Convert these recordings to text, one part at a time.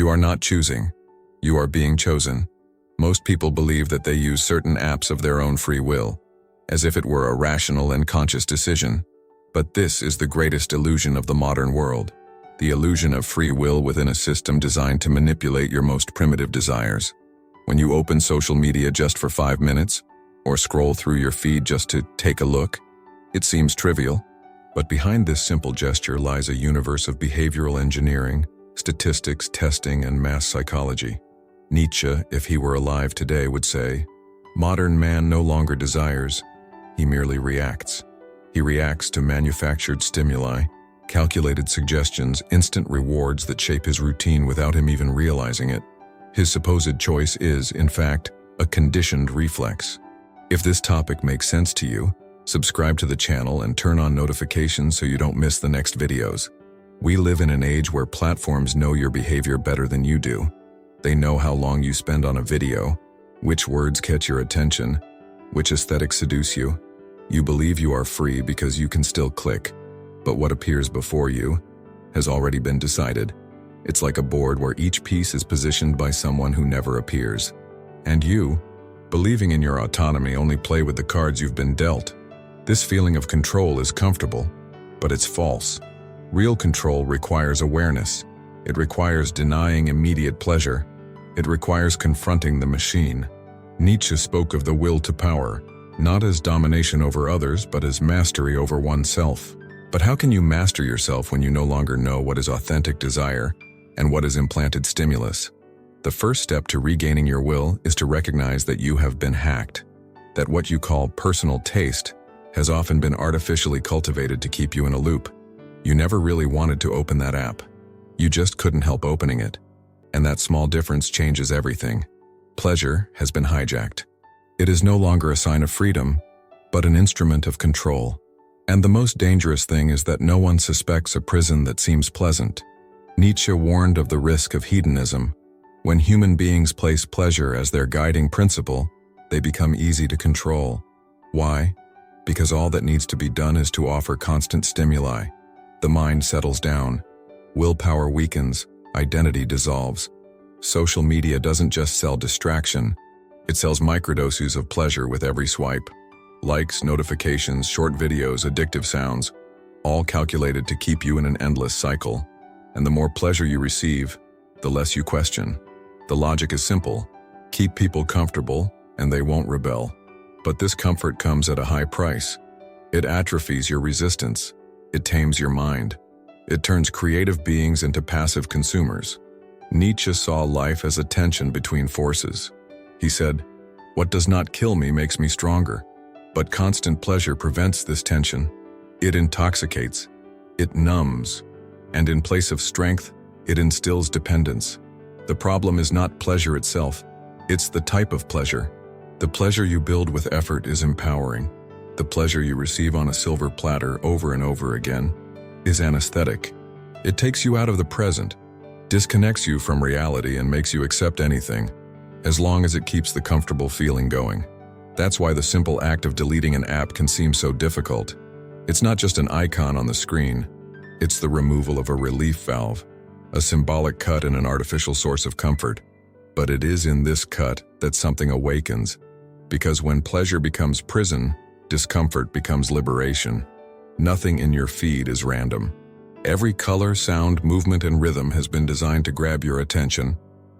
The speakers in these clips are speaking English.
You are not choosing. You are being chosen. Most people believe that they use certain apps of their own free will, as if it were a rational and conscious decision. But this is the greatest illusion of the modern world, the illusion of free will within a system designed to manipulate your most primitive desires. When you open social media just for 5 minutes, or scroll through your feed just to take a look, it seems trivial. But behind this simple gesture lies a universe of behavioral engineering, statistics, testing, and mass psychology. Nietzsche, if he were alive today, would say, "Modern man no longer desires, he merely reacts." He reacts to manufactured stimuli, calculated suggestions, instant rewards that shape his routine without him even realizing it. His supposed choice is, in fact, a conditioned reflex. If this topic makes sense to you, subscribe to the channel and turn on notifications so you don't miss the next videos. We live in an age where platforms know your behavior better than you do. They know how long you spend on a video, which words catch your attention, which aesthetics seduce you. You believe you are free because you can still click, but what appears before you has already been decided. It's like a board where each piece is positioned by someone who never appears. And you, believing in your autonomy, only play with the cards you've been dealt. This feeling of control is comfortable, but it's false. Real control requires awareness. It requires denying immediate pleasure. It requires confronting the machine. Nietzsche spoke of the will to power, not as domination over others, but as mastery over oneself. But how can you master yourself when you no longer know what is authentic desire and what is implanted stimulus? The first step to regaining your will is to recognize that you have been hacked, that what you call personal taste has often been artificially cultivated to keep you in a loop. You never really wanted to open that app. You just couldn't help opening it. And that small difference changes everything. Pleasure has been hijacked. It is no longer a sign of freedom, but an instrument of control. And the most dangerous thing is that no one suspects a prison that seems pleasant. Nietzsche warned of the risk of hedonism. When human beings place pleasure as their guiding principle, they become easy to control. Why? Because all that needs to be done is to offer constant stimuli. The mind settles down. Willpower weakens. Identity dissolves. Social media doesn't just sell distraction. It sells microdoses of pleasure with every swipe. Likes, notifications, short videos, addictive sounds, all calculated to keep you in an endless cycle. And the more pleasure you receive, the less you question. The logic is simple. Keep people comfortable, and they won't rebel. But this comfort comes at a high price. It atrophies your resistance. It tames your mind. It turns creative beings into passive consumers. Nietzsche saw life as a tension between forces. He said, "What does not kill me makes me stronger." But constant pleasure prevents this tension. It intoxicates. It numbs. And in place of strength, it instills dependence. The problem is not pleasure itself. It's the type of pleasure. The pleasure you build with effort is empowering. The pleasure you receive on a silver platter over and over again is anesthetic. It takes you out of the present, disconnects you from reality, and makes you accept anything, as long as it keeps the comfortable feeling going. That's why the simple act of deleting an app can seem so difficult. It's not just an icon on the screen. It's the removal of a relief valve, a symbolic cut in an artificial source of comfort. But it is in this cut that something awakens, because when pleasure becomes prison, discomfort becomes liberation. Nothing in your feed is random. Every color, sound, movement, and rhythm has been designed to grab your attention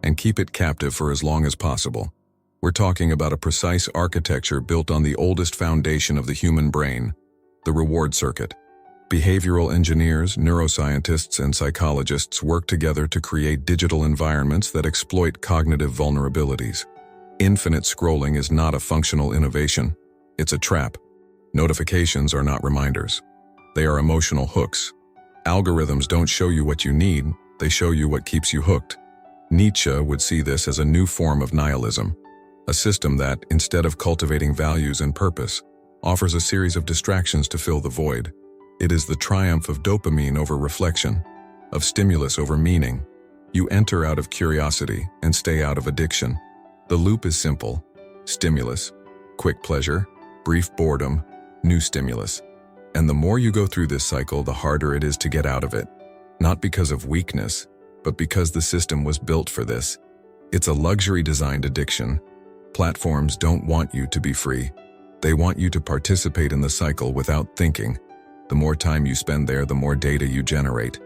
and keep it captive for as long as possible. We're talking about a precise architecture built on the oldest foundation of the human brain, the reward circuit. Behavioral engineers, neuroscientists, and psychologists work together to create digital environments that exploit cognitive vulnerabilities. Infinite scrolling is not a functional innovation. It's a trap. Notifications are not reminders. They are emotional hooks. Algorithms don't show you what you need, they show you what keeps you hooked. Nietzsche would see this as a new form of nihilism, a system that, instead of cultivating values and purpose, offers a series of distractions to fill the void. It is the triumph of dopamine over reflection, of stimulus over meaning. You enter out of curiosity and stay out of addiction. The loop is simple: stimulus, quick pleasure, brief boredom, new stimulus. And the more you go through this cycle, the harder it is to get out of it. Not because of weakness, but because the system was built for this. It's a luxury-designed addiction. Platforms don't want you to be free. They want you to participate in the cycle without thinking. The more time you spend there, the more data you generate.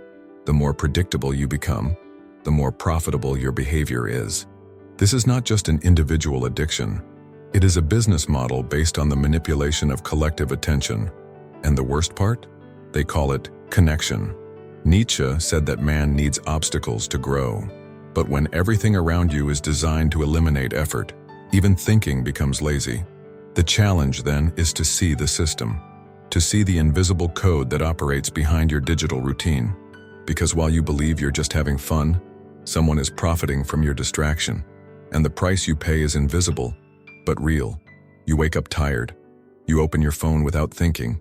The more predictable you become, the more profitable your behavior is. This is not just an individual addiction. It is a business model based on the manipulation of collective attention. And the worst part? They call it connection. Nietzsche said that man needs obstacles to grow. But when everything around you is designed to eliminate effort, even thinking becomes lazy. The challenge then is to see the system, to see the invisible code that operates behind your digital routine. Because while you believe you're just having fun, someone is profiting from your distraction. And the price you pay is invisible, but real. You wake up tired. You open your phone without thinking.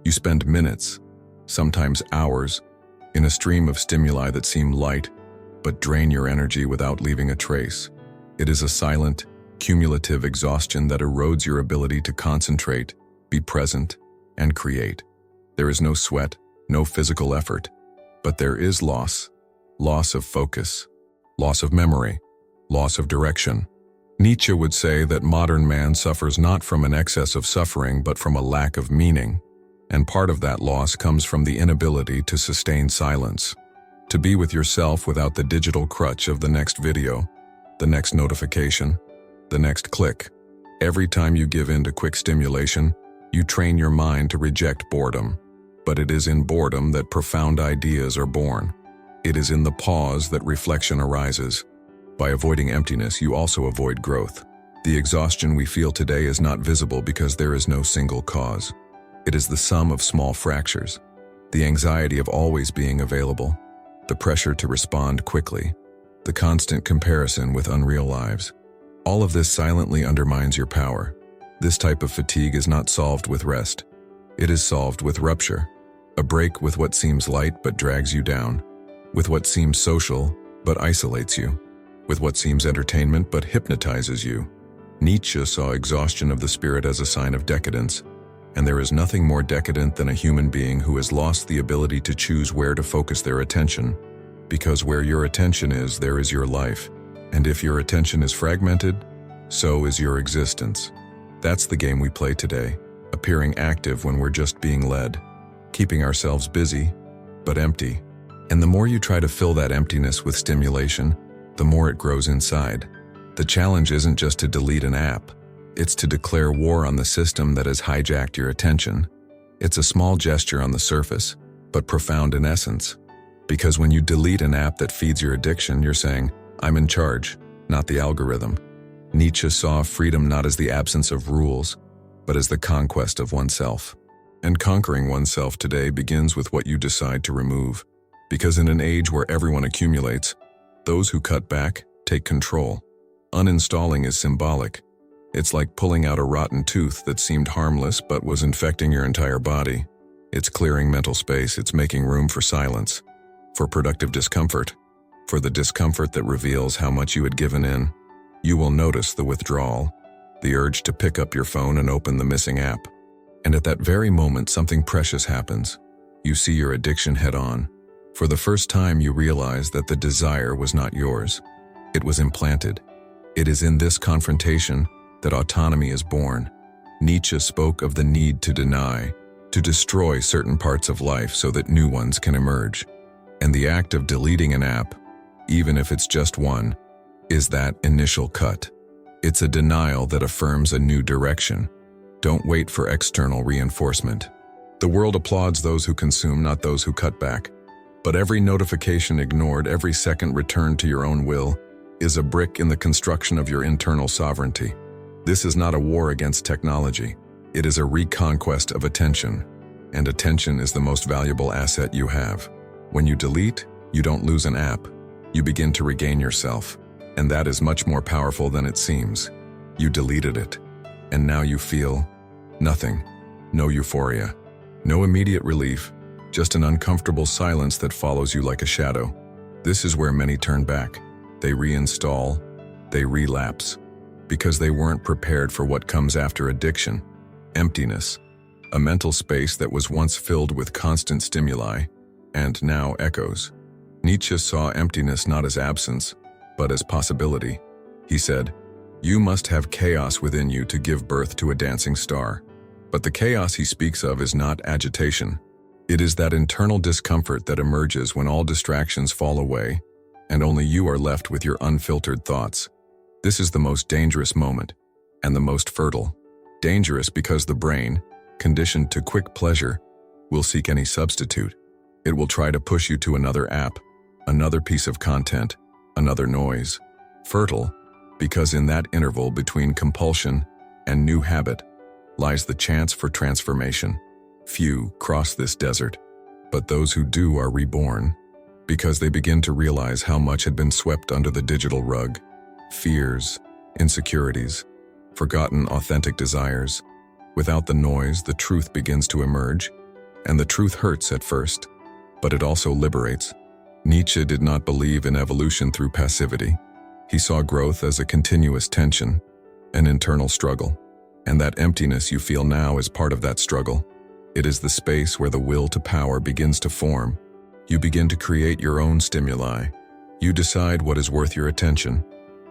You spend minutes, sometimes hours, in a stream of stimuli that seem light, but drain your energy without leaving a trace. It is a silent, cumulative exhaustion that erodes your ability to concentrate, be present, and create. There is no sweat, no physical effort, but there is loss of focus, loss of memory, loss of direction. Nietzsche would say that modern man suffers not from an excess of suffering, but from a lack of meaning. And part of that loss comes from the inability to sustain silence, to be with yourself without the digital crutch of the next video, the next notification, the next click. Every time you give in to quick stimulation, you train your mind to reject boredom. But it is in boredom that profound ideas are born. It is in the pause that reflection arises. By avoiding emptiness, you also avoid growth. The exhaustion we feel today is not visible because there is no single cause. It is the sum of small fractures. The anxiety of always being available, the pressure to respond quickly, the constant comparison with unreal lives. All of this silently undermines your power. This type of fatigue is not solved with rest. It is solved with rupture, a break with what seems light but drags you down, with what seems social but isolates you, with what seems entertainment but hypnotizes you. Nietzsche saw exhaustion of the spirit as a sign of decadence, and there is nothing more decadent than a human being who has lost the ability to choose where to focus their attention. Because where your attention is, there is your life. And if your attention is fragmented, so is your existence. That's the game we play today, appearing active when we're just being led, keeping ourselves busy, but empty. And the more you try to fill that emptiness with stimulation, the more it grows inside. The challenge isn't just to delete an app. It's to declare war on the system that has hijacked your attention. It's a small gesture on the surface, but profound in essence. Because when you delete an app that feeds your addiction, you're saying, I'm in charge, not the algorithm. Nietzsche saw freedom not as the absence of rules, but as the conquest of oneself. And conquering oneself today begins with what you decide to remove. Because in an age where everyone accumulates, those who cut back take control. Uninstalling is symbolic. It's like pulling out a rotten tooth that seemed harmless but was infecting your entire body. It's clearing mental space, it's making room for silence, for productive discomfort, for the discomfort that reveals how much you had given in. You will notice the withdrawal, the urge to pick up your phone and open the missing app. And at that very moment, something precious happens. You see your addiction head on. For the first time, you realize that the desire was not yours. It was implanted. It is in this confrontation that autonomy is born. Nietzsche spoke of the need to deny, to destroy certain parts of life so that new ones can emerge. And the act of deleting an app, even if it's just one, is that initial cut. It's a denial that affirms a new direction. Don't wait for external reinforcement. The world applauds those who consume, not those who cut back. But every notification ignored, every second returned to your own will, is a brick in the construction of your internal sovereignty. This is not a war against technology. It is a reconquest of attention. And attention is the most valuable asset you have. When you delete, you don't lose an app. You begin to regain yourself. And that is much more powerful than it seems. You deleted it. And now you feel nothing. No euphoria. No immediate relief. Just an uncomfortable silence that follows you like a shadow. This is where many turn back. They reinstall. They relapse. Because they weren't prepared for what comes after addiction. Emptiness. A mental space that was once filled with constant stimuli, and now echoes. Nietzsche saw emptiness not as absence, but as possibility. He said, "You must have chaos within you to give birth to a dancing star." But the chaos he speaks of is not agitation. It is that internal discomfort that emerges when all distractions fall away and only you are left with your unfiltered thoughts. This is the most dangerous moment, and the most fertile. Dangerous because the brain, conditioned to quick pleasure, will seek any substitute. It will try to push you to another app, another piece of content, another noise. Fertile because in that interval between compulsion and new habit lies the chance for transformation. Few cross this desert, but those who do are reborn, because they begin to realize how much had been swept under the digital rug. Fears, insecurities, forgotten authentic desires. Without the noise, the truth begins to emerge, and the truth hurts at first, but it also liberates. Nietzsche did not believe in evolution through passivity. He saw growth as a continuous tension, an internal struggle, and that emptiness you feel now is part of that struggle. It is the space where the will to power begins to form. You begin to create your own stimuli. You decide what is worth your attention.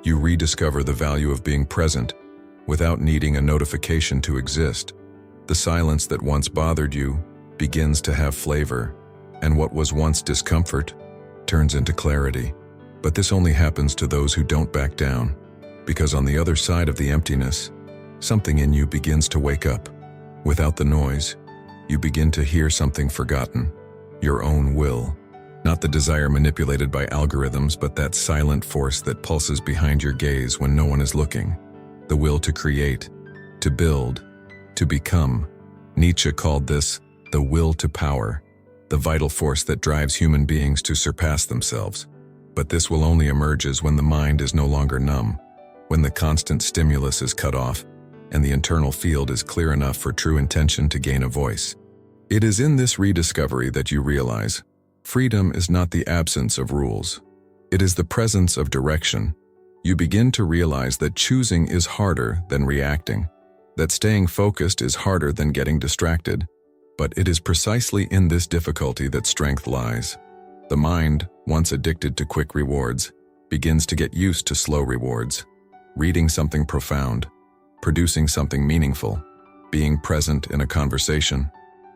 You rediscover the value of being present without needing a notification to exist. The silence that once bothered you begins to have flavor, and what was once discomfort turns into clarity. But this only happens to those who don't back down, because on the other side of the emptiness, something in you begins to wake up. Without the noise, you begin to hear something forgotten, your own will. Not the desire manipulated by algorithms, but that silent force that pulses behind your gaze when no one is looking. The will to create, to build, to become. Nietzsche called this the will to power, the vital force that drives human beings to surpass themselves. But this will only emerge when the mind is no longer numb, when the constant stimulus is cut off, and the internal field is clear enough for true intention to gain a voice. It is in this rediscovery that you realize freedom is not the absence of rules. It is the presence of direction. You begin to realize that choosing is harder than reacting, that staying focused is harder than getting distracted. But it is precisely in this difficulty that strength lies. The mind, once addicted to quick rewards, begins to get used to slow rewards. Reading something profound, producing something meaningful, being present in a conversation,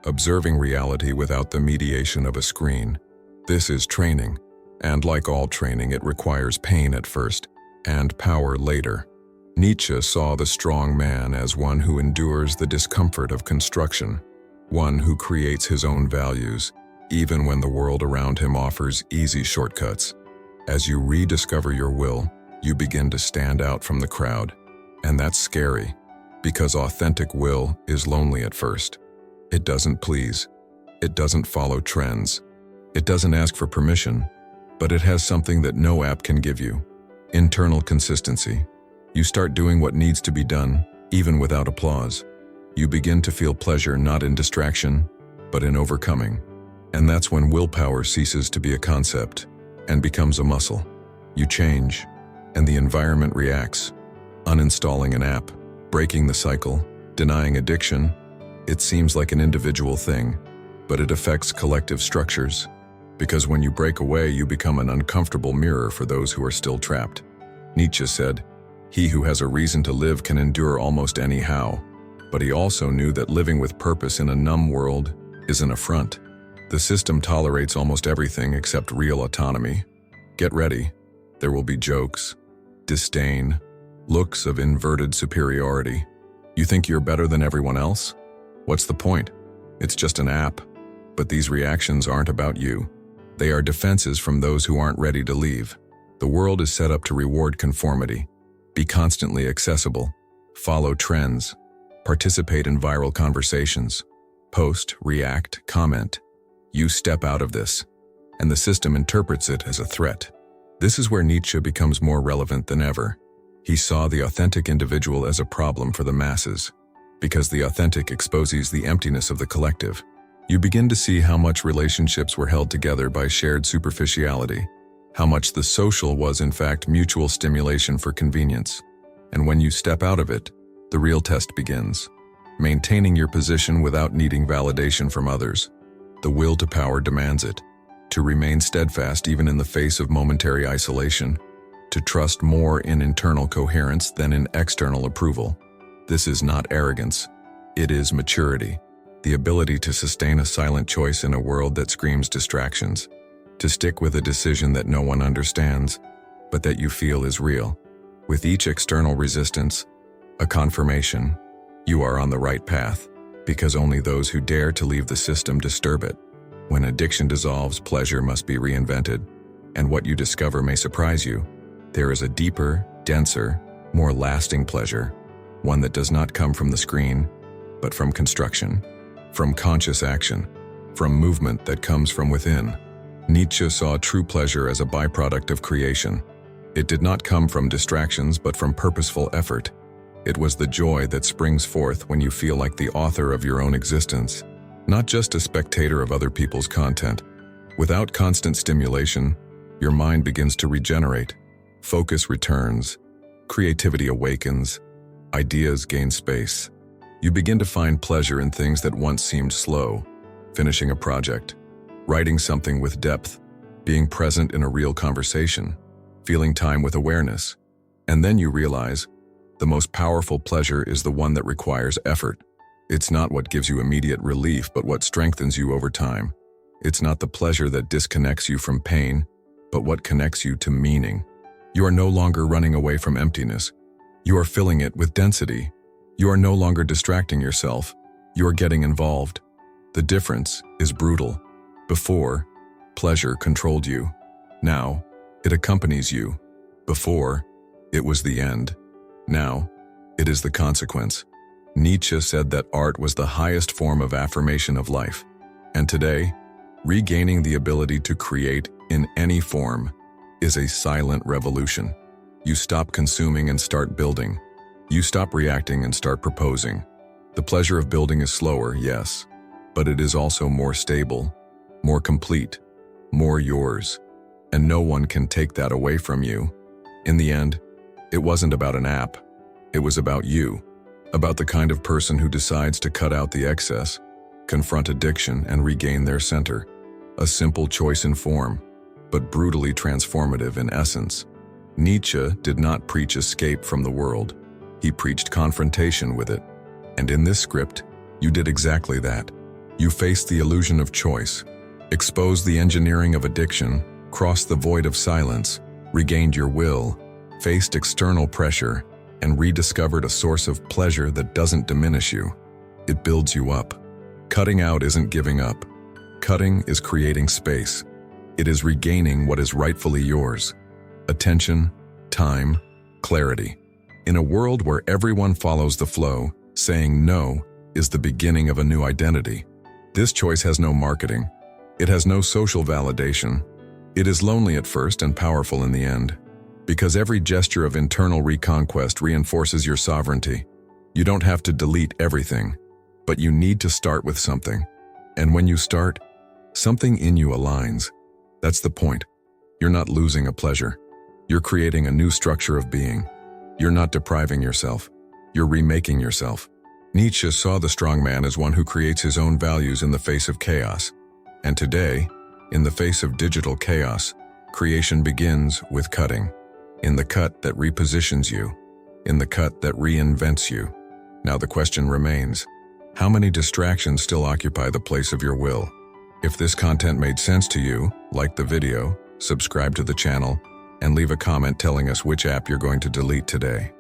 observing reality without the mediation of a screen. This is training, and like all training, it requires pain at first, and power later. Nietzsche saw the strong man as one who endures the discomfort of construction, one who creates his own values, even when the world around him offers easy shortcuts. As you rediscover your will, you begin to stand out from the crowd. And that's scary, because authentic will is lonely at first. It doesn't please. It doesn't follow trends. It doesn't ask for permission, but it has something that no app can give you: internal consistency. You start doing what needs to be done, even without applause. You begin to feel pleasure not in distraction, but in overcoming. And that's when willpower ceases to be a concept and becomes a muscle. You change, and the environment reacts. Uninstalling an app, breaking the cycle, denying addiction. It seems like an individual thing, but it affects collective structures. Because when you break away, you become an uncomfortable mirror for those who are still trapped. Nietzsche said, "He who has a reason to live can endure almost anyhow." But he also knew that living with purpose in a numb world is an affront. The system tolerates almost everything except real autonomy. Get ready. There will be jokes, disdain, looks of inverted superiority. You think you're better than everyone else? What's the point? It's just an app. But these reactions aren't about you. They are defenses from those who aren't ready to leave. The world is set up to reward conformity, be constantly accessible, follow trends, participate in viral conversations, post, react, comment. You step out of this, and the system interprets it as a threat. This is where Nietzsche becomes more relevant than ever. He saw the authentic individual as a problem for the masses, because the authentic exposes the emptiness of the collective. You begin to see how much relationships were held together by shared superficiality, how much the social was in fact mutual stimulation for convenience. And when you step out of it, the real test begins. Maintaining your position without needing validation from others. The will to power demands it. to remain steadfast even in the face of momentary isolation, to trust more in internal coherence than in external approval. This is not arrogance. It is maturity, the ability to sustain a silent choice in a world that screams distractions, to stick with a decision that no one understands, but that you feel is real. With each external resistance, a confirmation, you are on the right path, because only those who dare to leave the system disturb it. When addiction dissolves, pleasure must be reinvented, and what you discover may surprise you. There is a deeper, denser, more lasting pleasure, one that does not come from the screen, but from construction, from conscious action, from movement that comes from within. Nietzsche saw true pleasure as a byproduct of creation. It did not come from distractions, but from purposeful effort. It was the joy that springs forth when you feel like the author of your own existence, not just a spectator of other people's content. Without constant stimulation, your mind begins to regenerate. Focus returns, creativity awakens, ideas gain space. You begin to find pleasure in things that once seemed slow, finishing a project, writing something with depth, being present in a real conversation, feeling time with awareness. And then you realize, the most powerful pleasure is the one that requires effort. It's not what gives you immediate relief, but what strengthens you over time. It's not the pleasure that disconnects you from pain, but what connects you to meaning. You are no longer running away from emptiness. You are filling it with density. You are no longer distracting yourself. You are getting involved. The difference is brutal. Before, pleasure controlled you. Now, it accompanies you. Before, it was the end. Now, it is the consequence. Nietzsche said that art was the highest form of affirmation of life. And today, regaining the ability to create in any form is a silent revolution. You stop consuming and start building. You stop reacting and start proposing. The pleasure of building is slower, yes, but it is also more stable, more complete, more yours. And no one can take that away from you. In the end, it wasn't about an app. It was about you, about the kind of person who decides to cut out the excess, confront addiction, and regain their center. A simple choice in form, but brutally transformative in essence. Nietzsche did not preach escape from the world. He preached confrontation with it. And in this script, you did exactly that. You faced the illusion of choice, exposed the engineering of addiction, crossed the void of silence, regained your will, faced external pressure, and rediscovered a source of pleasure that doesn't diminish you. It builds you up. Cutting out isn't giving up. Cutting is creating space. It is regaining what is rightfully yours. Attention, time, clarity. In a world where everyone follows the flow, saying no is the beginning of a new identity. This choice has no marketing. It has no social validation. It is lonely at first and powerful in the end. Because every gesture of internal reconquest reinforces your sovereignty. You don't have to delete everything, but you need to start with something. And when you start, something in you aligns. That's the point. You're not losing a pleasure. You're creating a new structure of being. You're not depriving yourself. You're remaking yourself. Nietzsche saw the strong man as one who creates his own values in the face of chaos. And today, in the face of digital chaos, creation begins with cutting. In the cut that repositions you. In the cut that reinvents you. Now the question remains, how many distractions still occupy the place of your will? If this content made sense to you, like the video, subscribe to the channel, and leave a comment telling us which app you're going to delete today.